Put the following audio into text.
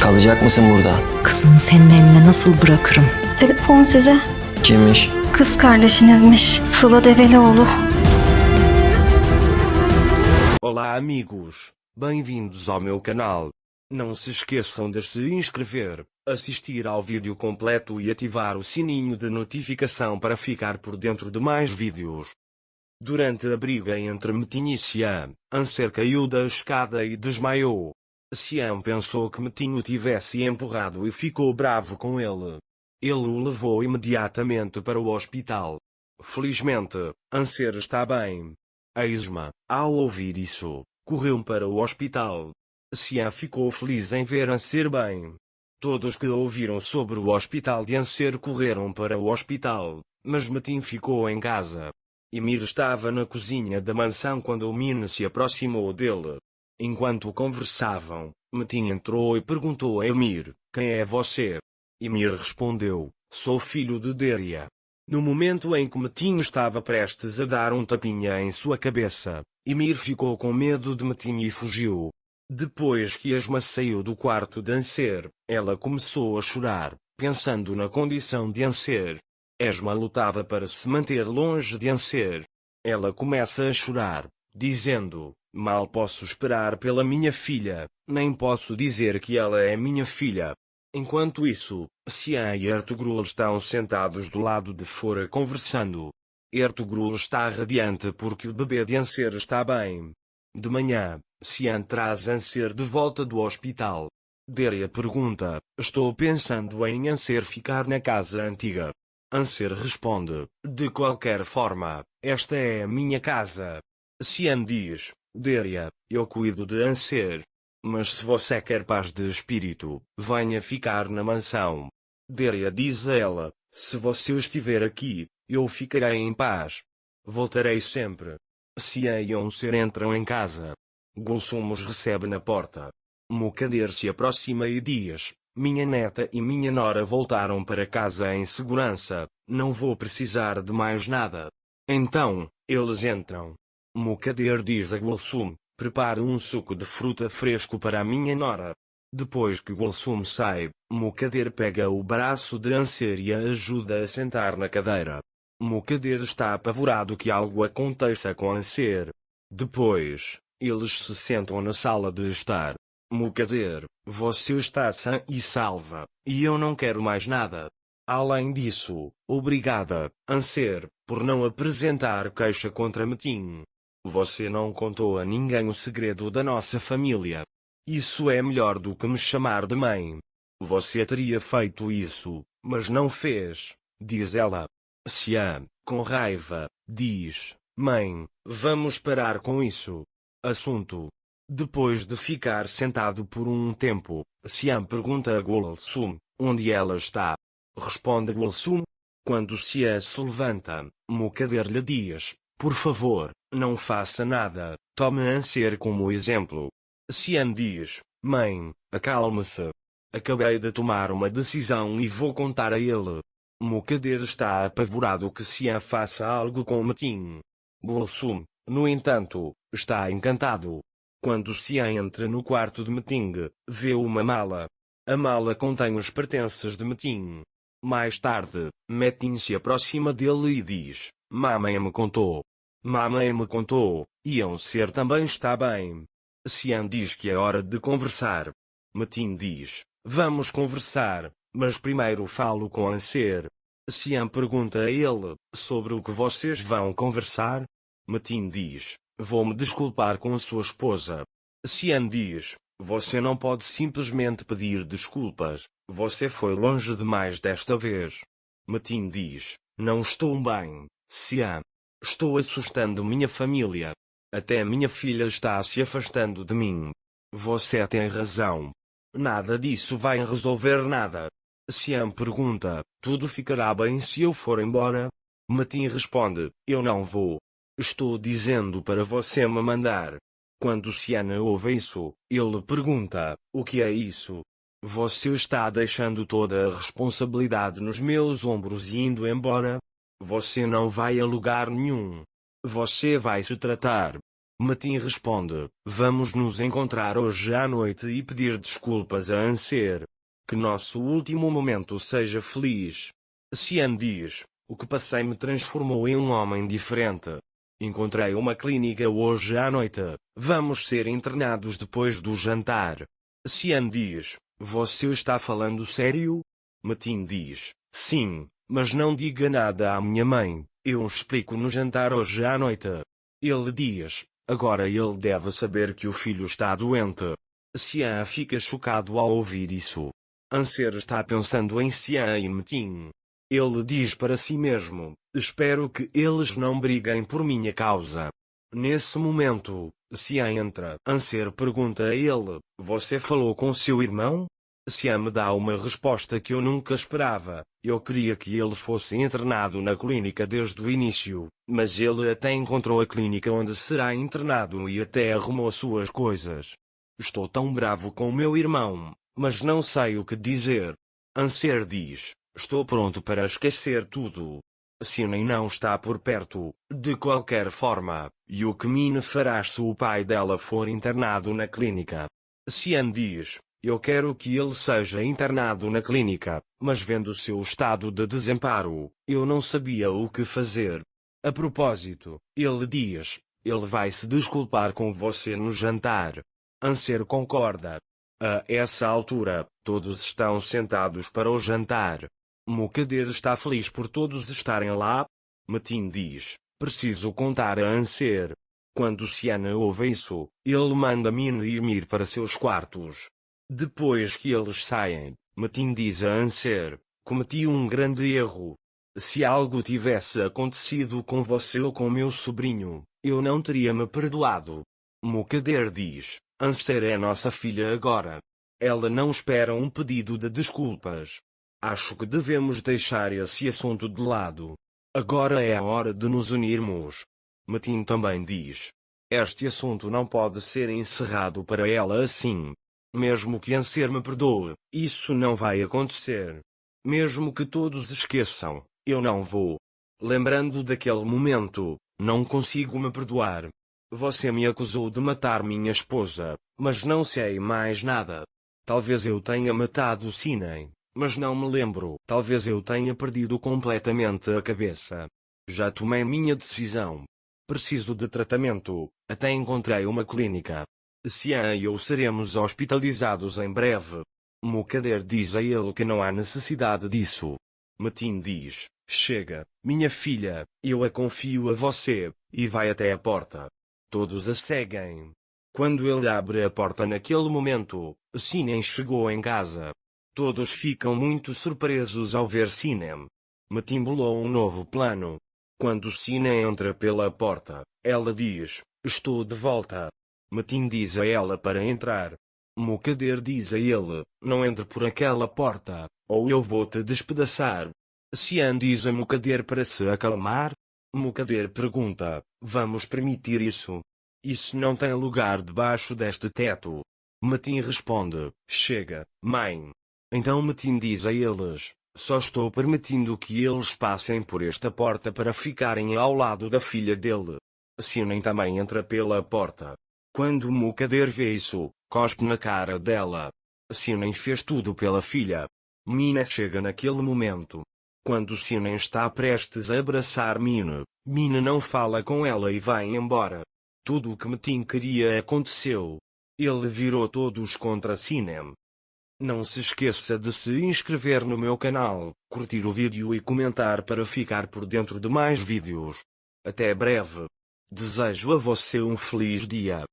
Kalacak mısın burada? Kızımı senin eline nasıl bırakırım? Telefon size. Kimmiş? Kız kardeşinizmiş. Sıla Develioğlu. Olá amigos, bem-vindos ao meu canal. Não se esqueçam de se inscrever, assistir ao vídeo completo e ativar o sininho de notificação para ficar por dentro de mais vídeos. Durante a briga entre Metin e Xian, Anser caiu da escada e desmaiou. Xian pensou que Metin o tivesse empurrado e ficou bravo com ele. Ele o levou imediatamente para o hospital. Felizmente, Anser está bem. A Isma, ao ouvir isso, correu para o hospital. Xian ficou feliz em ver Anser bem. Todos que ouviram sobre o hospital de Anser correram para o hospital, mas Metin ficou em casa. Ymir estava na cozinha da mansão quando Min se aproximou dele. Enquanto conversavam, Metin entrou e perguntou a Ymir: "Quem é você?" Ymir respondeu: "Sou filho de Deria." No momento em que Metin estava prestes a dar um tapinha em sua cabeça, Ymir ficou com medo de Metin e fugiu. Depois que Esma saiu do quarto de Anser, ela começou a chorar, pensando na condição de Anser. Esma lutava para se manter longe de Anser. Ela começa a chorar, dizendo: "Mal posso esperar pela minha filha, nem posso dizer que ela é minha filha." Enquanto isso, Xian e Ertugrul estão sentados do lado de fora conversando. Ertugrul está radiante porque o bebê de Anser está bem. De manhã, Xian traz Anser de volta do hospital. Deria pergunta: "Estou pensando em Anser ficar na casa antiga." Anser responde: "De qualquer forma, esta é a minha casa." Xian diz: "Deria, eu cuido de Anser. Mas se você quer paz de espírito, venha ficar na mansão." Deria diz a ela: "Se você estiver aqui, eu ficarei em paz. Voltarei sempre." Xian e Anser entram em casa. Gulsum os recebe na porta. Mukader se aproxima e diz: "Minha neta e minha nora voltaram para casa em segurança, não vou precisar de mais nada." Então, eles entram. Mukader diz a Gulsum: "Prepare um suco de fruta fresco para a minha nora." Depois que Gulsum sai, Mukader pega o braço de Anser e a ajuda a sentar na cadeira. Mukader está apavorado que algo aconteça com Anser. Depois, eles se sentam na sala de estar. Mukader: "Você está sã e salva, e eu não quero mais nada. Além disso, obrigada, Anser, por não apresentar queixa contra Metin. Você não contou a ninguém o segredo da nossa família. Isso é melhor do que me chamar de mãe. Você teria feito isso, mas não fez", diz ela. Xian, com raiva, diz: "Mãe, vamos parar com isso. Assunto." Depois de ficar sentado por um tempo, Xian pergunta a Gulsum: "Onde ela está?" Responde Gulsum. Quando Xian se levanta, Mukader lhe diz: "Por favor, não faça nada, tome Anser como exemplo." Xian diz: "Mãe, acalme-se. Acabei de tomar uma decisão e vou contar a ele." Mukader está apavorado que Xian faça algo com Metin. Gulsum, no entanto, está encantado. Quando Xian entra no quarto de Metin, vê uma mala. A mala contém os pertences de Metin. Mais tarde, Metin se aproxima dele e diz: "Mamãe me contou. Mamãe me contou, e Anser também está bem." Xian diz que é hora de conversar. Metin diz: "Vamos conversar, mas primeiro falo com Anser." Xian pergunta a ele: "Sobre o que vocês vão conversar?" Metin diz: "Vou me desculpar com a sua esposa." Xian diz: "Você não pode simplesmente pedir desculpas, você foi longe demais desta vez." Metin diz: "Não estou bem, Xian. Estou assustando minha família. Até minha filha está se afastando de mim. Você tem razão. Nada disso vai resolver nada." Xian pergunta: "Tudo ficará bem se eu for embora?" Metin responde: "Eu não vou. Estou dizendo para você me mandar." Quando Xian ouve isso, ele pergunta: "O que é isso? Você está deixando toda a responsabilidade nos meus ombros e indo embora? Você não vai a lugar nenhum. Você vai se tratar." Metin responde: vamos nos encontrar hoje à noite e pedir desculpas a Anser. Que nosso último momento seja feliz. Xian diz: o que passei me transformou em um homem diferente. Encontrei uma clínica hoje à noite. Vamos ser internados depois do jantar. Xian diz: você está falando sério? Metin diz: sim, mas não diga nada à minha mãe. Eu explico no jantar hoje à noite. Ele diz: agora ele deve saber que o filho está doente. Xian fica chocado ao ouvir isso. Anser está pensando em Xian e Metin. Ele diz para si mesmo: espero que eles não briguem por minha causa. Nesse momento, Xian entra. Anser pergunta a ele: você falou com seu irmão? Xian me dá uma resposta que eu nunca esperava. Eu queria que ele fosse internado na clínica desde o início, mas ele até encontrou a clínica onde será internado e até arrumou suas coisas. Estou tão bravo com meu irmão, mas não sei o que dizer. Anser diz: estou pronto para esquecer tudo. Xian não está por perto, de qualquer forma, e o que Min fará se o pai dela for internado na clínica? Xian diz: eu quero que ele seja internado na clínica, mas vendo seu estado de desamparo, eu não sabia o que fazer. A propósito, ele diz: ele vai se desculpar com você no jantar. Anser concorda. A essa altura, todos estão sentados para o jantar. Mukadder está feliz por todos estarem lá. Metin diz: preciso contar a Anser. Quando Xian ouve isso, ele manda Min e Ymir para seus quartos. Depois que eles saem, Metin diz a Anser: cometi um grande erro. Se algo tivesse acontecido com você ou com meu sobrinho, eu não teria me perdoado. Mukadder diz: Anser é nossa filha agora. Ela não espera um pedido de desculpas. Acho que devemos deixar esse assunto de lado. Agora é a hora de nos unirmos. Metin também diz: este assunto não pode ser encerrado para ela assim. Mesmo que Anser me perdoe, isso não vai acontecer. Mesmo que todos esqueçam, eu não vou. Lembrando daquele momento, não consigo me perdoar. Você me acusou de matar minha esposa, mas não sei mais nada. Talvez eu tenha matado Sinem, mas não me lembro. Talvez eu tenha perdido completamente a cabeça. Já tomei minha decisão. Preciso de tratamento, até encontrei uma clínica. Xian e eu seremos hospitalizados em breve. Mukadder diz a ele que não há necessidade disso. Metin diz: chega, minha filha, eu a confio a você, e vai até a porta. Todos a seguem. Quando ele abre a porta naquele momento, Sinem chegou em casa. Todos ficam muito surpresos ao ver Sinem. Metin bolou um novo plano. Quando Sinem entra pela porta, ela diz: estou de volta. Metin diz a ela para entrar. Mukadder diz a ele: não entre por aquela porta, ou eu vou te despedaçar. Xian diz a Mukadder para se acalmar. Mukadder pergunta: vamos permitir isso? Isso não tem lugar debaixo deste teto. Metin responde: chega, mãe. Então Metin diz a eles: só estou permitindo que eles passem por esta porta para ficarem ao lado da filha dele. Sinem também entra pela porta. Quando Mukadder vê isso, cospe na cara dela. Sinem fez tudo pela filha. Min chega naquele momento. Quando Sinem está prestes a abraçar Min, Min não fala com ela e vai embora. Tudo o que Metin queria aconteceu. Ele virou todos contra Sinem. Não se esqueça de se inscrever no meu canal, curtir o vídeo e comentar para ficar por dentro de mais vídeos. Até breve. Desejo a você um feliz dia.